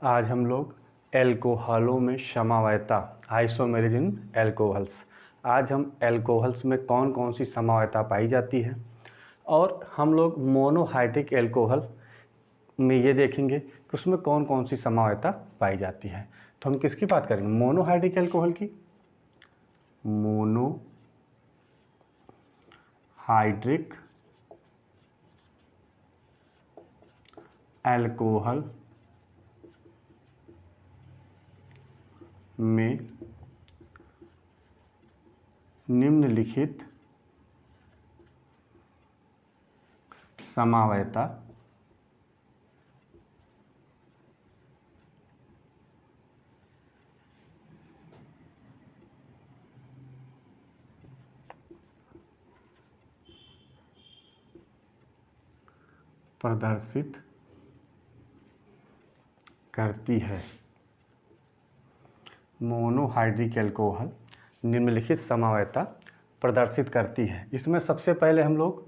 आज हम लोग एल्कोहलों में समवायता आइसोमेरिज इन एल्कोहल्स। आज हम एल्कोहल्स में कौन कौन सी समवायता पाई जाती है और हम लोग मोनोहाइड्रिक एल्कोहल में ये देखेंगे कि उसमें कौन कौन सी समवायता पाई जाती है। तो हम किसकी बात करेंगे? मोनोहाइड्रिक एल्कोहल की। मोनोहाइड्रिक एल्कोहल में निम्नलिखित समवायता प्रदर्शित करती है। मोनोहाइड्रिक एल्कोहल निम्नलिखित समवायता प्रदर्शित करती है। इसमें सबसे पहले हम लोग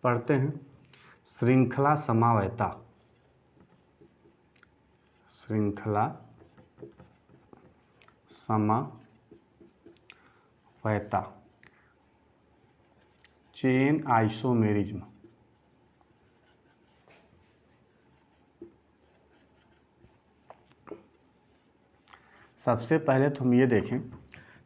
पढ़ते हैं श्रृंखला समवायता। श्रृंखला समवायता, चेन आइसोमेरिज्म। सबसे पहले तो हम ये देखें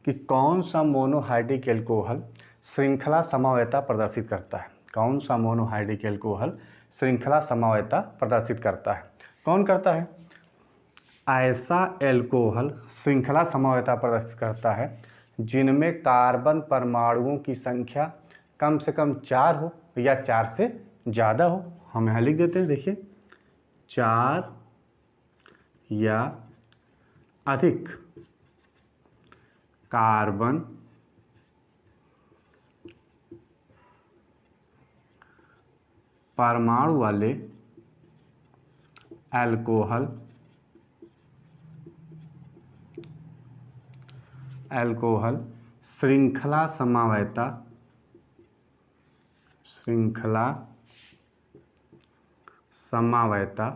कि कौन सा मोनोहाइड्रिक एल्कोहल श्रृंखला समवायता प्रदर्शित करता है। कौन सा मोनोहाइड्रिक एल्कोहल श्रृंखला समवायता प्रदर्शित करता है? कौन करता है? ऐसा एल्कोहल श्रृंखला समवायता प्रदर्शित करता है जिनमें कार्बन परमाणुओं की संख्या कम से कम 4 हो या 4 से ज़्यादा हो। हम यहाँ लिख देते हैं, देखिए 4 या अधिक कार्बन परमाणु वाले एल्कोहल श्रृंखला समवायता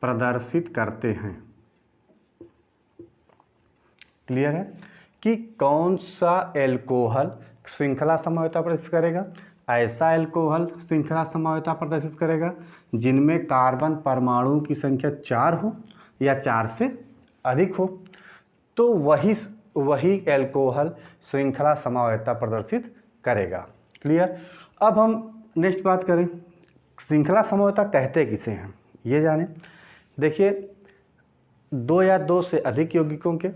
प्रदर्शित करते हैं। क्लियर है कि कौन सा एल्कोहल श्रृंखला समवायता प्रदर्शित करेगा? ऐसा एल्कोहल श्रृंखला समवायता प्रदर्शित करेगा जिनमें कार्बन परमाणुओं की संख्या 4 हो या 4 से अधिक हो, तो वही एल्कोहल श्रृंखला समवायता प्रदर्शित करेगा। क्लियर। अब हम नेक्स्ट बात करें, श्रृंखला समवायता कहते किसे हैं ये जानें। देखिए, 2 या 2 से अधिक यौगिकों के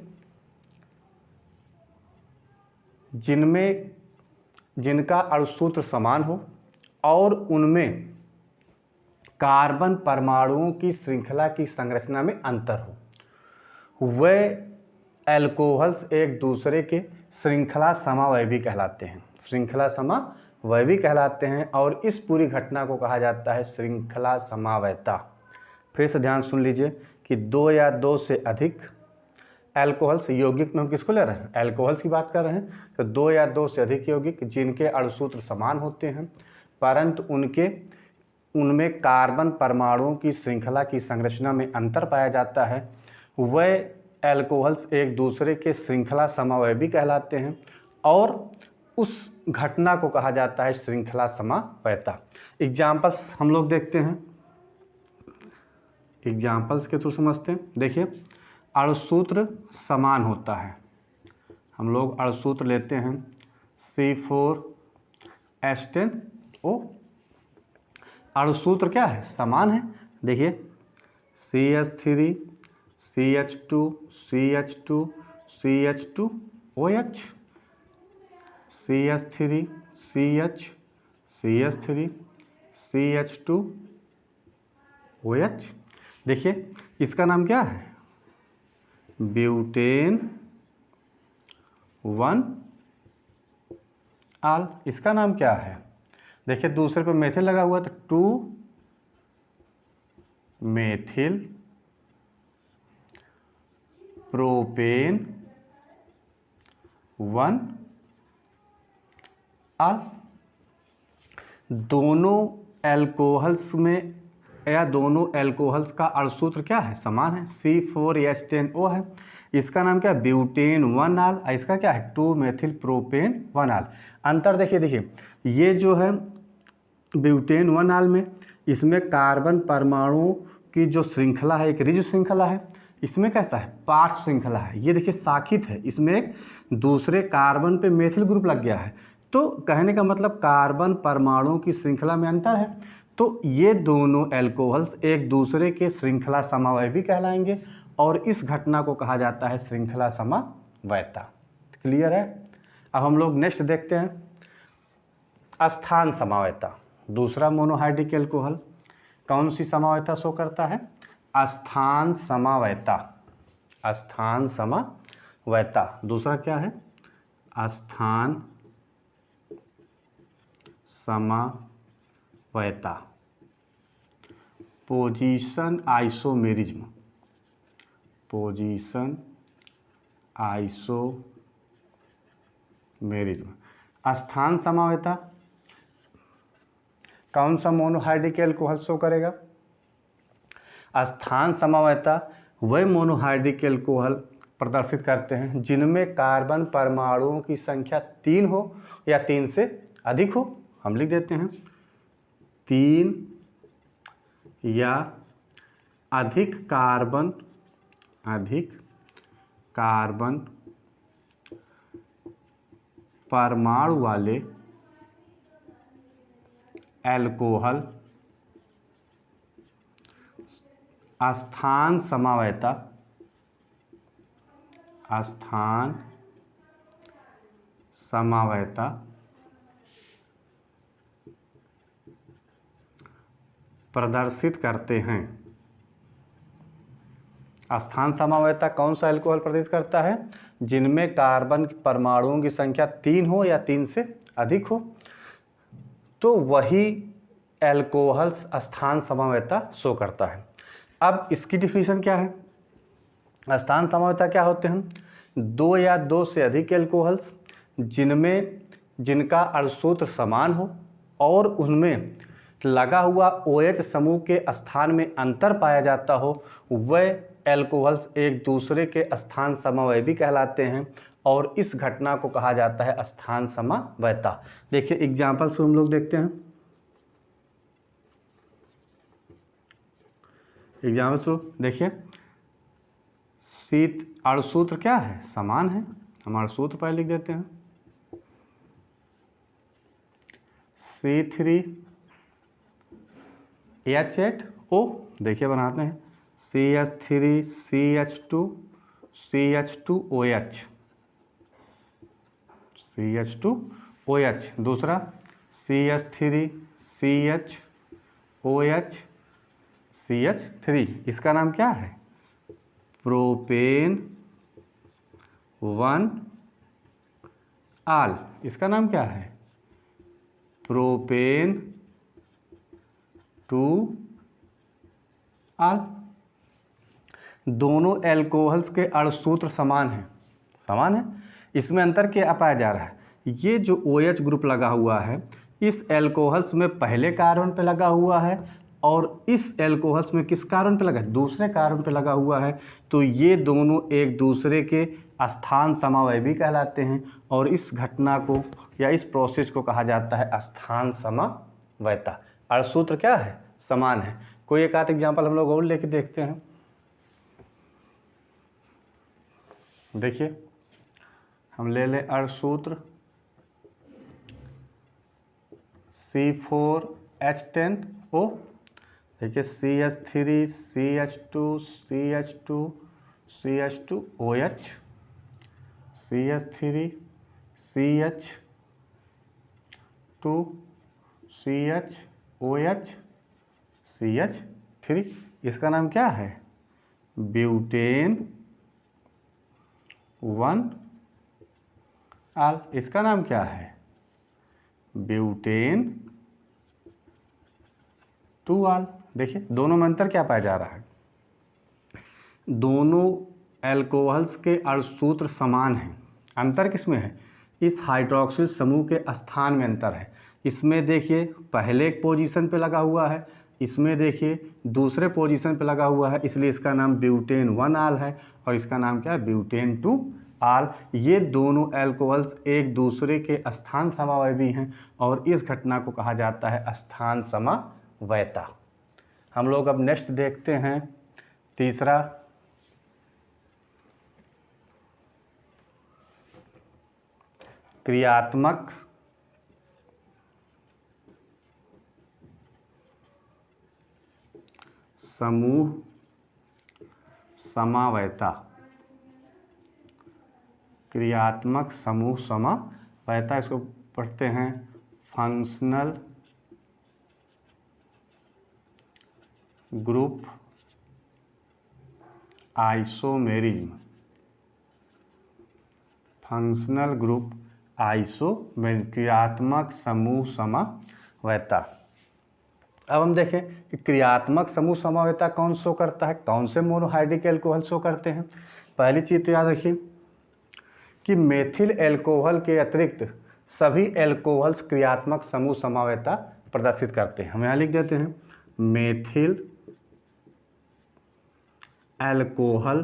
जिनका अणुसूत्र समान हो और उनमें कार्बन परमाणुओं की श्रृंखला की संरचना में अंतर हो, वे एल्कोहल्स एक दूसरे के श्रृंखला समवयवी कहलाते हैं। श्रृंखला समवयवी कहलाते हैं और इस पूरी घटना को कहा जाता है श्रृंखला समवायता। फिर से ध्यान सुन लीजिए कि 2 या 2 से अधिक एल्कोहल्स, यौगिक में हम किसको ले रहे हैं? एल्कोहल्स की बात कर रहे हैं। तो 2 या 2 से अधिक यौगिक जिनके अणुसूत्र समान होते हैं परंतु उनमें कार्बन परमाणुओं की श्रृंखला की संरचना में अंतर पाया जाता है, वह एल्कोहल्स एक दूसरे के श्रृंखला समवयवी कहलाते हैं और उस घटना को कहा जाता है श्रृंखला समवायता। एग्जाम्पल्स हम लोग देखते हैं, एग्जाम्पल्स के थ्रू समझते हैं। देखिए, अणुसूत्र समान होता है, हम लोग अणुसूत्र लेते हैं C4H10O। अणुसूत्र क्या है? समान है। देखिए CH3 CH2 CH2 CH2OH, CH3 CH CH3 CH2OH। देखिए, इसका नाम क्या है? ब्यूटेन 1 आल। इसका नाम क्या है? देखिए, दूसरे पे मेथिल लगा हुआ तो 2 मेथिल प्रोपेन 1 आल। दोनों एल्कोहल्स में या दोनों एल्कोहल्स का अणुसूत्र क्या है, समान है, C4H10O है। इसका नाम क्या है, ब्यूटेन 1 आल। इसका क्या है, 2 मेथिल प्रोपेन 1 आल। अंतर देखिए ये जो है ब्यूटेन 1 आल में, इसमें कार्बन परमाणुओं की जो श्रृंखला है एक रिज श्रृंखला है। इसमें कैसा है, पार्श्व श्रृंखला है। ये देखिए शाखित है, इसमें एक दूसरे कार्बन पे मेथिल ग्रुप लग गया है। तो कहने का मतलब कार्बन परमाणुओं की श्रृंखला में अंतर है। तो ये दोनों एल्कोहल्स एक दूसरे के श्रृंखला समवायवी कहलाएंगे और इस घटना को कहा जाता है श्रृंखला समवायता। क्लियर है। अब हम लोग नेक्स्ट देखते हैं स्थान समवायता। दूसरा मोनोहाइड्रिक एल्कोहल कौन सी समवायता शो करता है, स्थान समवायता। स्थान समवायता। दूसरा क्या है, स्थान समवायता। Position isomerism. Position isomerism. स्थान समवायता कौन सा मोनोहाइड्रिक एल्कोहल शो करेगा, स्थान समवायता वह मोनोहाइड्रिक एल्कोहल प्रदर्शित करते हैं जिनमें कार्बन परमाणुओं की संख्या 3 हो या 3 से अधिक हो। हम लिख देते हैं 3 या अधिक कार्बन परमाणु वाले एल्कोहल स्थान समवायता प्रदर्शित करते हैं। स्थान समवायता कौन सा एल्कोहल प्रदर्शित करता है, जिनमें कार्बन परमाणुओं की संख्या 3 हो या 3 से अधिक हो, तो वही एल्कोहल्स स्थान समवायता शो करता है। अब इसकी डिफिनीशन क्या है, स्थान समवायता क्या होते हैं, 2 या 2 से अधिक एल्कोहल्स जिनका अणुसूत्र समान हो और उनमें लगा हुआ OH समूह के स्थान में अंतर पाया जाता हो, वह एल्कोहल्स एक दूसरे के स्थान समवायवी कहलाते हैं और इस घटना को कहा जाता है स्थान समवायता। देखिए एग्जाम्पल्स हम लोग देखते हैं। एग्जाम्पल्स देखिए, शीत अणुसूत्र क्या है, समान है। हम अणुसूत्र पहले लिख देते हैं, C3H8O। देखिए बनाते हैं, CH3CH2CH2OH, CH2OH। दूसरा CH3CHOH CH3। इसका नाम क्या है, प्रोपेन 1 आल। इसका नाम क्या है, प्रोपेन 2 आल। दोनों एल्कोहल्स के अणुसूत्र समान है। इसमें अंतर क्या पाया जा रहा है, ये जो OH ग्रुप लगा हुआ है इस एल्कोहल्स में पहले कार्बन पे लगा हुआ है और इस एल्कोहल्स में किस कार्बन पे लगा है, दूसरे कार्बन पे लगा हुआ है। तो ये दोनों एक दूसरे के स्थान समवायवी कहलाते हैं और इस घटना को या इस प्रोसेस को कहा जाता है स्थान समवायता। अणुसूत्र क्या है, समान है। कोई एक आध एग्जाम्पल हम लोग और लेके देखते हैं। देखिए हम ले लें अणुसूत्र C4H10O। देखिए CH3CH2CH2CH2OH, CH3CH2CHOH CH3। इसका नाम क्या है, ब्यूटेन 1 आल। इसका नाम क्या है, ब्यूटेन 2 आल। देखिए दोनों में अंतर क्या पाया जा रहा है, दोनों एल्कोहल्स के अणुसूत्र समान हैं। अंतर किसमें है, इस हाइड्रोक्सिल समूह के स्थान में अंतर है। इसमें देखिए पहले एक पोजीशन पे लगा हुआ है, इसमें देखिए दूसरे पोजीशन पे लगा हुआ है, इसलिए इसका नाम ब्यूटेन 1 आल है और इसका नाम क्या है, ब्यूटेन 2 आल। ये दोनों एल्कोहल्स एक दूसरे के स्थान समावयवी हैं और इस घटना को कहा जाता है स्थान समवयता। हम लोग अब नेक्स्ट देखते हैं तीसरा, क्रियात्मक समूह समवयता। क्रियात्मक समूह समवयता, इसको पढ़ते हैं functional group isomerism. Functional group isomerism, क्रियात्मक समूह समवयता। अब हम देखें कि क्रियात्मक समूह समवयता कौन शो करता है, कौन से मोनोहाइड्रिक एल्कोहल शो करते हैं। पहली चीज़ तो याद रखिए कि मेथिल एल्कोहल के अतिरिक्त सभी एल्कोहल्स क्रियात्मक समूह समवयता प्रदर्शित करते हैं। हम यहाँ लिख देते हैं मेथिल एल्कोहल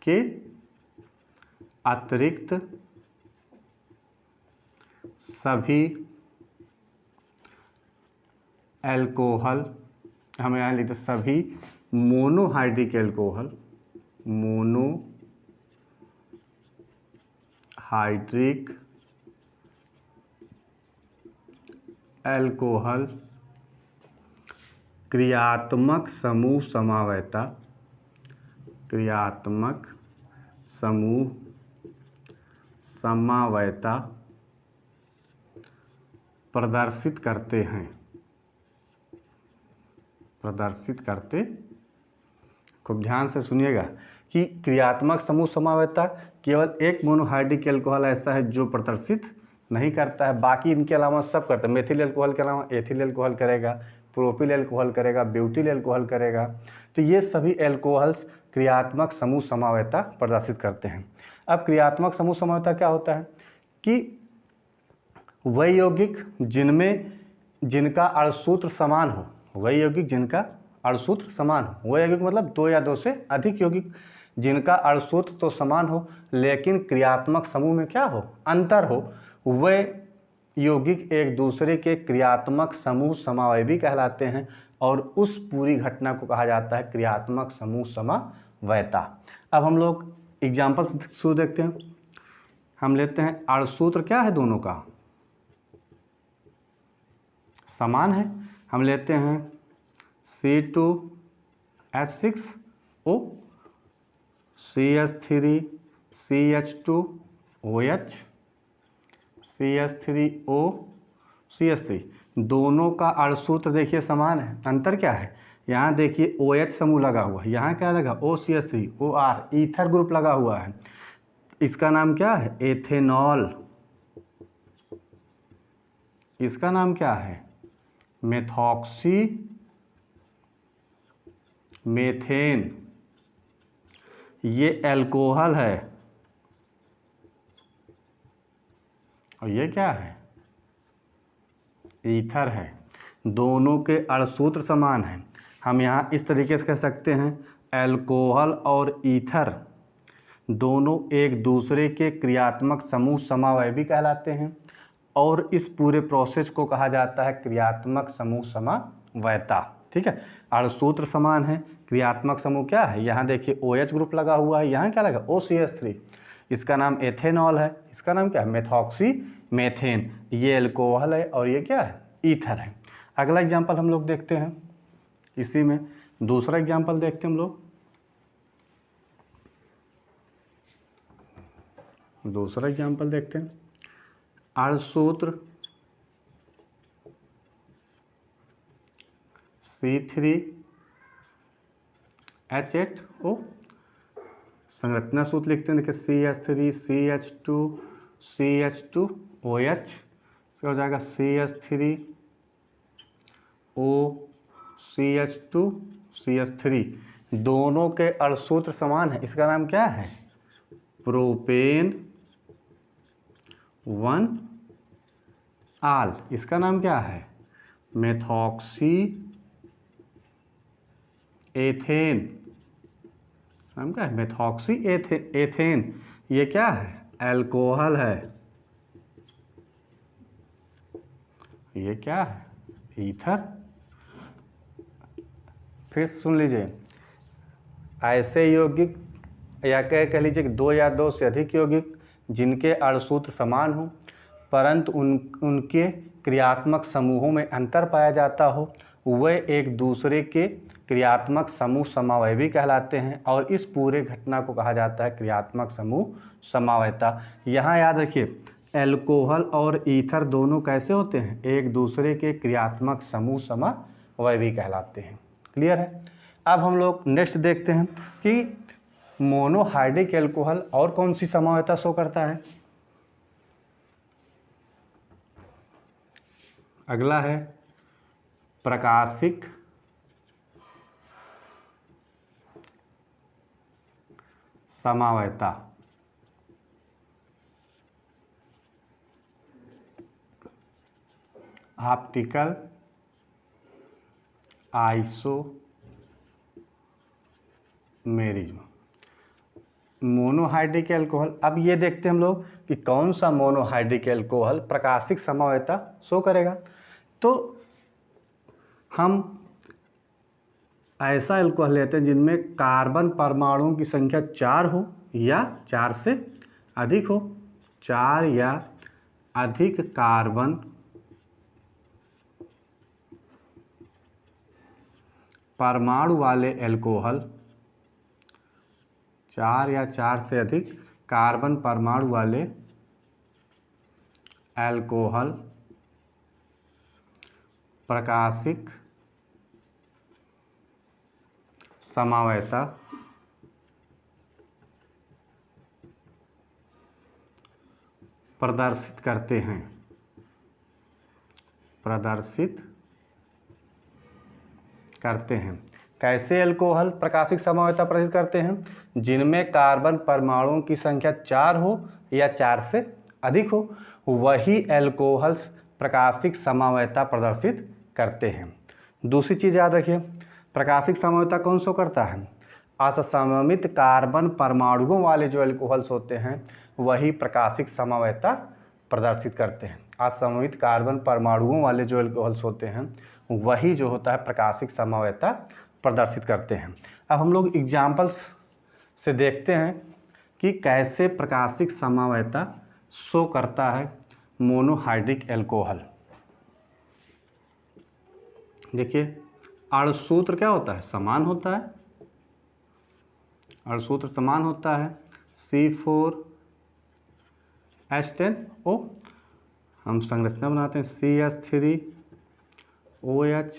के अतिरिक्त सभी एल्कोहल, हमें यहाँ लिखते सभी मोनोहाइड्रिक एल्कोहल, मोनोहाइड्रिक एल्कोहल क्रियात्मक समूह समवयता, क्रियात्मक समूह समवयता प्रदर्शित करते हैं, प्रदर्शित करते। खूब ध्यान से सुनिएगा कि क्रियात्मक समूह समवयता केवल एक मोनोहाइड्रिक एल्कोहल ऐसा है जो प्रदर्शित नहीं करता है, बाकी इनके अलावा सब करते हैं। मेथिल एल्कोहल के अलावा एथिल एल्कोहल करेगा, प्रोपिल एल्कोहल करेगा, ब्यूटिल एल्कोहल करेगा। तो ये सभी एल्कोहल्स क्रियात्मक समूह समवयता प्रदर्शित करते हैं। अब क्रियात्मक समूह समवयता क्या होता है कि वही यौगिक जिनका अणुसूत्र समान हो, वही यौगिक जिनका अणुसूत्र समान हो, वही यौगिक मतलब दो या दो से अधिक यौगिक जिनका अणुसूत्र तो समान हो लेकिन क्रियात्मक समूह में क्या हो, अंतर हो, वे यौगिक एक दूसरे के क्रियात्मक समूह समवयवी कहलाते हैं और उस पूरी घटना को कहा जाता है क्रियात्मक समूह समवयता। अब हम लोग एग्जाम्पल शुरू देखते हैं। हम लेते हैं अणुसूत्र क्या है, दोनों का समान है। हम लेते हैं C2H6O, CH3CH2OH, CH3O, CH3, दोनों का अणुसूत्र देखिए समान है। अंतर क्या है, यहाँ देखिए OH समूह लगा हुआ है, यहाँ क्या लगा OCH3, OR ईथर ग्रुप लगा हुआ है। इसका नाम क्या है, एथेनॉल। इसका नाम क्या है, मेथॉक्सी मेथेन। ये एल्कोहल है और ये क्या है, ईथर है। दोनों के अणुसूत्र समान हैं। हम यहाँ इस तरीके से कह सकते हैं एल्कोहल और ईथर दोनों एक दूसरे के क्रियात्मक समूह समवयवी कहलाते हैं और इस पूरे प्रोसेस को कहा जाता है क्रियात्मक समूह समवयता। ठीक है, अणुसूत्र समान है, क्रियात्मक समूह क्या है, यहाँ देखिए OH ग्रुप लगा हुआ है, यहाँ क्या लगा OCH3, इसका नाम एथेनॉल है, इसका नाम क्या है, मेथॉक्सी मेथेन। ये एल्कोहल है और ये क्या है, ईथर है। अगला एग्जाम्पल हम लोग देखते हैं, इसी में दूसरा एग्जाम्पल देखते हैं हम लोग। दूसरा एग्जाम्पल देखते हैं, अणुसूत्र C3H8O, संरचना सूत्र लिखते हैं, देखिए CH3CH2CH2OH, इसका हो जाएगा CH3OCH2CH3। दोनों के अणुसूत्र समान है, इसका नाम क्या है, प्रोपेन 1 आल, इसका नाम क्या है? Methoxy ethane. नाम क्या है? Methoxy ethane. ये क्या है? अल्कोहल है। ये क्या है? ईथर। फिर सुन लीजिए, ऐसे यौगिक या कह लीजिए कि दो या दो से अधिक यौगिक जिनके अणुसूत्र समान हो परंतु उनके क्रियात्मक समूहों में अंतर पाया जाता हो, वे एक दूसरे के क्रियात्मक समूह समवायवी कहलाते हैं और इस पूरे घटना को कहा जाता है क्रियात्मक समूह समवायता। यहाँ याद रखिए, एल्कोहल और ईथर दोनों कैसे होते हैं? एक दूसरे के क्रियात्मक समूह समवायवी कहलाते हैं। क्लियर है? अब हम लोग नेक्स्ट देखते हैं कि मोनोहाइड्रिक एल्कोहल और कौन सी समवायता शो करता है। अगला है प्रकाशिक समवायता। Optical isomerism. मोनोहाइड्रिक एल्कोहल, अब ये देखते हैं हम लोग कि कौन सा मोनोहाइड्रिक एल्कोहल प्रकाशिक समवायता शो करेगा। तो हम ऐसा एल्कोहल लेते हैं जिनमें कार्बन परमाणुओं की संख्या 4 हो या 4 से अधिक हो। 4 या अधिक कार्बन परमाणु वाले एल्कोहल, 4 या 4 से अधिक कार्बन परमाणु वाले एल्कोहल प्रकाशिक समवायता प्रदर्शित करते हैं। कैसे एल्कोहल प्रकाशिक समवायता प्रदर्शित करते हैं? जिनमें कार्बन परमाणुओं की संख्या 4 हो या 4 से अधिक हो, वही एल्कोहल प्रकाशिक समवायता प्रदर्शित करते हैं। दूसरी चीज़ याद रखिए, प्रकाशिक समवायता कौन शो करता है? असममित कार्बन परमाणुओं वाले जो एल्कोहल्स होते हैं वही प्रकाशिक समवायता प्रदर्शित करते हैं। असममित कार्बन परमाणुओं वाले जो एल्कोहल्स होते हैं वही जो होता है प्रकाशिक समवायता प्रदर्शित करते हैं। अब हम लोग एग्जाम्पल्स से देखते हैं कि कैसे प्रकाशिक समवायता शो करता है मोनोहाइड्रिक एल्कोहल। देखिए, अणुसूत्र क्या होता है? समान होता है। अणुसूत्र समान होता है। C4H10O। हम संरचना बनाते हैं CH3OH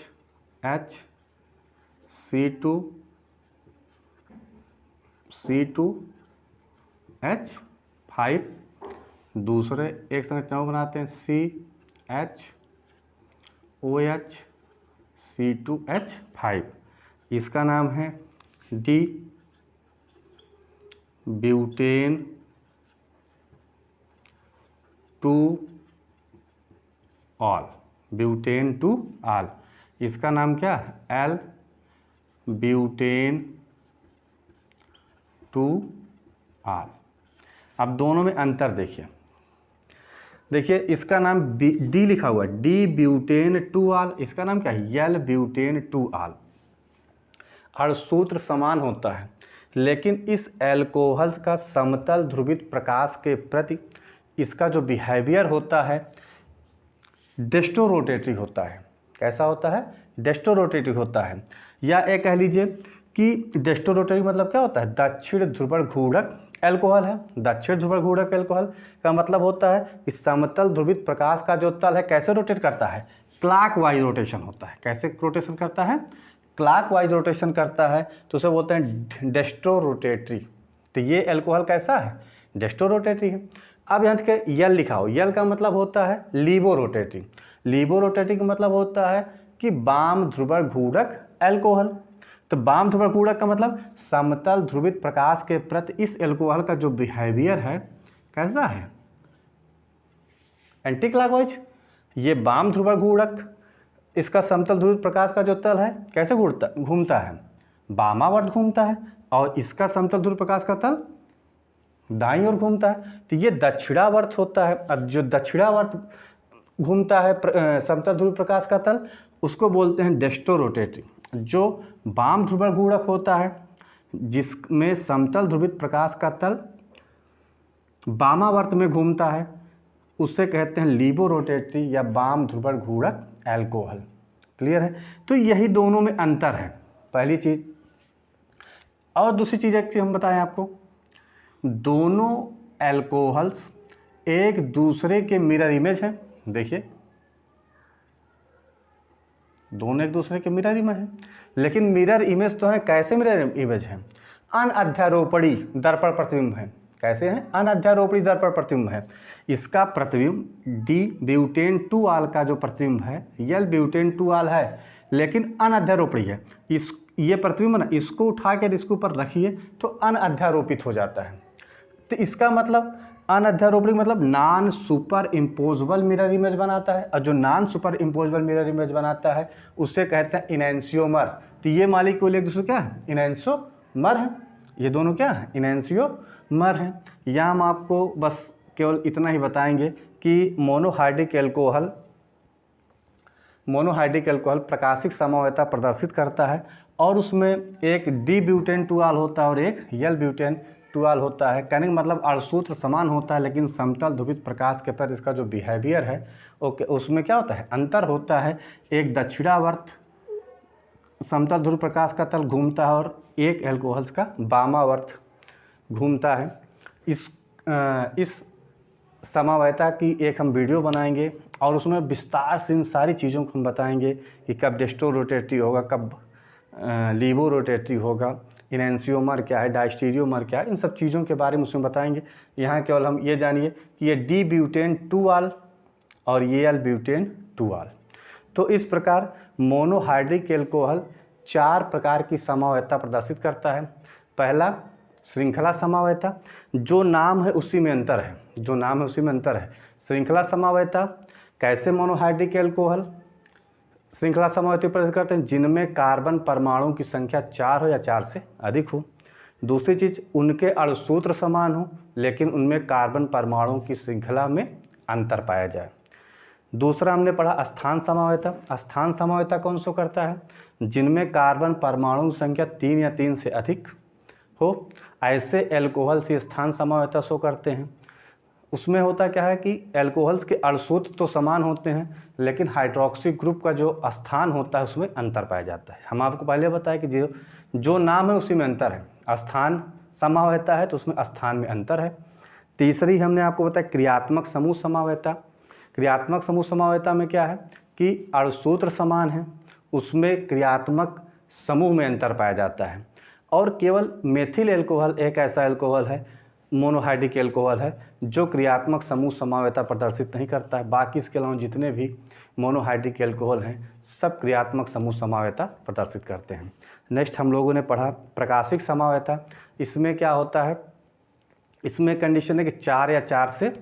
C2H5। दूसरे एक संरचना बनाते हैं CHOH C2H5। इसका नाम है D butane 2 all. Butane 2 all. इसका नाम क्या है? L butane 2 all. अब दोनों में अंतर देखिए। इसका नाम डी लिखा हुआ है, डी ब्यूटेन 2 ऑल। इसका नाम क्या है? L butane 2 all. अणुसूत्र समान होता है लेकिन इस एल्कोहल का समतल ध्रुवित प्रकाश के प्रति इसका जो बिहेवियर होता है डेस्टोरोटेटरी होता है। कैसा होता है? डेस्टोरोटेटरी होता है। या एक कह लीजिए कि डेस्टोरोटेटरी मतलब क्या होता है? दक्षिण ध्रुवघूर्णक एल्कोहल है। दक्षिण ध्रुवघूर्णक एल्कोहल का मतलब होता है कि समतल ध्रुवित प्रकाश का जो तल है कैसे रोटेट करता है? क्लॉकवाइज रोटेशन होता है। कैसे रोटेशन करता है? क्लॉकवाइज रोटेशन करता है, तो उसे बोलते हैं डेस्टोरोटेटरी। तो ये एल्कोहल कैसा है? डेस्टोरोटेटरी है। अब यहाँ के यल लिखा हो, यल का मतलब होता है लीबोरोटेटरी। लीबोरोटेटरी का मतलब होता है कि वाम ध्रुवघूर्णक एल्कोहल। तो वाम ध्रुवघूर्णक का मतलब समतल ध्रुवित प्रकाश के प्रति इस एल्कोहल का जो बिहेवियर है कैसा है? Anti clockwise. ये वाम ध्रुवगुणक, इसका समतल ध्रुवित प्रकाश का जो तल है कैसे घूमता है, वामावर्त घूमता है, और इसका समतल ध्रुव प्रकाश का तल दाईं ओर घूमता है। तो ये दक्षिणावर्त होता है। अब जो दक्षिणावर्त घूमता है समतल ध्रुव प्रकाश का तल, उसको बोलते हैं डेस्टो रोटेटरी। जो वाम ध्रुवगुणक होता है जिसमें समतल ध्रुवित प्रकाश का तल वामावर्त में घूमता है, उससे कहते हैं लीबो रोटेटरी या वाम ध्रुवगुणक एल्कोहल। क्लियर है। तो यही दोनों में अंतर है, पहली चीज़। और दूसरी चीज़ एक हम बताएं आपको, दोनों एल्कोहल्स एक दूसरे के मिरर इमेज हैं। देखिए दोनों एक दूसरे के मिरर इमेज हैं, लेकिन मिरर इमेज तो है कैसे मिरर इमेज है, अनअध्यारोपणी दर्पण प्रतिबिंब है। कैसे हैं, अनअध्यारोपणी दर्पण प्रतिबिंब है। इसका प्रतिबिंब डी ब्यूटेन 2 का जो प्रतिबिंब है यल ब्यूटेन 2 है, लेकिन अनअध्यारोपणी है। ये प्रतिबिंब ना, इसको उठा कर इसके ऊपर रखिए तो अनअध्यारोपित हो जाता है। तो इसका मतलब अनअध्यारोपणी मतलब non super imposable mirror image बनाता है, और जो non super imposable mirror image बनाता है उससे कहते हैं इनैंसियोमर। तो ये मॉलिक्यूल एक दूसरे क्या है, इनैंसियोमर है। ये दोनों क्या है, इनैंसियोमर हैं। यहाँ हम आपको बस केवल इतना ही बताएंगे कि मोनोहाइड्रिक एल्कोहल प्राकाशिक समवायता प्रदर्शित करता है, और उसमें एक डी ब्यूटेन 2 होता है और एक यल ब्यूटेन 2 होता है। कहने का मतलब अणुसूत्र समान होता है, लेकिन समतल ध्रुवित प्रकाश के प्रति इसका जो बिहेवियर है ओके उसमें क्या होता है, अंतर होता है। एक दक्षिणावर्त समतल ध्रुव प्रकाश का तल घूमता है और एक एल्कोहल्स का वामावर्त घूमता है। इस समवायता की एक हम वीडियो बनाएंगे और उसमें विस्तार से इन सारी चीज़ों को हम बताएंगे कि कब डेस्टो रोटेटरी होगा, कब लीबो रोटेटरी होगा, इनैंसियोमर क्या है, डायस्टीरियोमर क्या है, इन सब चीज़ों के बारे में उसमें बताएंगे। यहाँ केवल हम ये जानिए कि ये डी ब्यूटेन 2 और ये एल ब्यूटेन 2। तो इस प्रकार मोनोहाइड्रिक एल्कोहल 4 प्रकार की समवायता प्रदर्शित करता है। पहला श्रृंखला समवायता, जो नाम है उसी में अंतर है, जो नाम है उसी में अंतर है। श्रृंखला समवायता कैसे मोनोहाइड्रिक एल्कोहल श्रृंखला समवायता प्रदर्शित करते हैं, जिनमें कार्बन परमाणु की संख्या 4 हो या 4 से अधिक हो। दूसरी चीज़, उनके अणुसूत्र समान हो लेकिन उनमें कार्बन परमाणु की श्रृंखला में अंतर पाया जाए। दूसरा हमने पढ़ा स्थान समवायता। स्थान समवायता कौन सो करता है, जिनमें कार्बन परमाणु संख्या 3 या 3 से अधिक हो, ऐसे एल्कोहल से स्थान समवायता शो करते हैं। उसमें होता क्या है कि एल्कोहल्स के अणुसूत्र तो समान होते हैं, लेकिन हाइड्रोक्सी ग्रुप का जो स्थान होता है उसमें अंतर पाया जाता है। हम आपको पहले बताया कि जो नाम है उसी में अंतर है। स्थान समवायता है तो उसमें स्थान में अंतर है। तीसरी हमने आपको बताया क्रियात्मक समूह समवायता। क्रियात्मक समूह समवायता में क्या है कि अणुसूत्र समान है, उसमें क्रियात्मक समूह में अंतर पाया जाता है। और केवल मेथिल एल्कोहल एक ऐसा एल्कोहल है, मोनोहाइड्रिक एल्कोहल है, जो क्रियात्मक समूह समवायता प्रदर्शित नहीं करता है। बाकी इसके अलावा जितने भी मोनोहाइड्रिक एल्कोहल हैं सब क्रियात्मक समूह समवायता प्रदर्शित करते हैं। नेक्स्ट हम लोगों ने पढ़ा प्राकाशिक समवायता। इसमें क्या होता है, इसमें कंडीशन है कि 4 या 4 से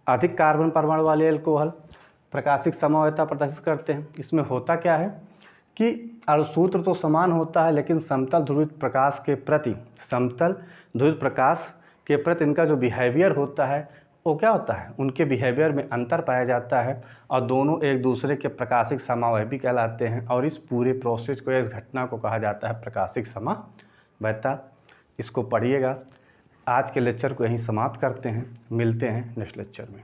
अधिक कार्बन परमाणु वाले एल्कोहल प्राकाशिक समवायता प्रदर्शित करते हैं। इसमें होता क्या है कि अणुसूत्र तो समान होता है, लेकिन समतल ध्रुवित प्रकाश के प्रति इनका जो बिहेवियर होता है वो क्या होता है, उनके बिहेवियर में अंतर पाया जाता है, और दोनों एक दूसरे के प्राकाशिक समावयवी कहलाते हैं। और इस पूरे प्रोसेस को, इस घटना को कहा जाता है प्राकाशिक समवायता। इसको पढ़िएगा। आज के लेक्चर को यहीं समाप्त करते हैं, मिलते हैं नेक्स्ट लेक्चर में।